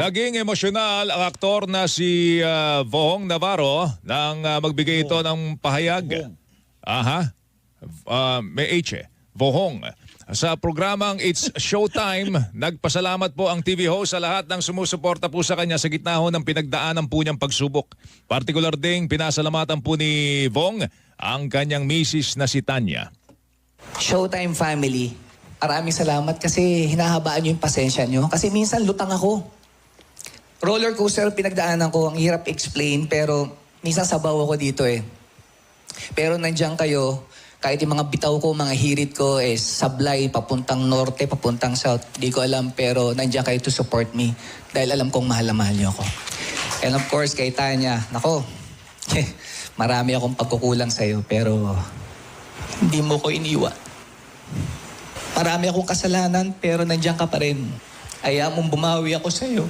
Naging emosyonal ang aktor na si Vohong Navarro nang magbigay ito ng pahayag. May H eh. Vohong. Sa programang It's Showtime, nagpasalamat po ang TV host sa lahat ng sumusuporta po sa kanya sa gitna ho ng pinagdaanan po niyang pagsubok. Partikular ding pinasalamatan po ni Vong ang kanyang misis na si Tanya. Showtime family, maraming salamat kasi hinahabaan niyo yung pasensya niyo. Kasi minsan lutang ako. Roller coaster pinagdaanan ko, ang hirap explain, pero minsan sabaw ako dito eh. Pero nandiyan kayo, kahit yung mga bitaw ko, mga hirit ko is sablay, papuntang norte, papuntang south. Di ko alam, pero nandiyan kayo to support me. Dahil alam kong mahal na mahal niyo ako. And of course, kay Tanya, nako, marami akong pagkukulang sa'yo, pero hindi mo ko iniwan. Marami akong kasalanan, pero nandiyan ka pa rin. Ayaw mong bumawi ako sa'yo.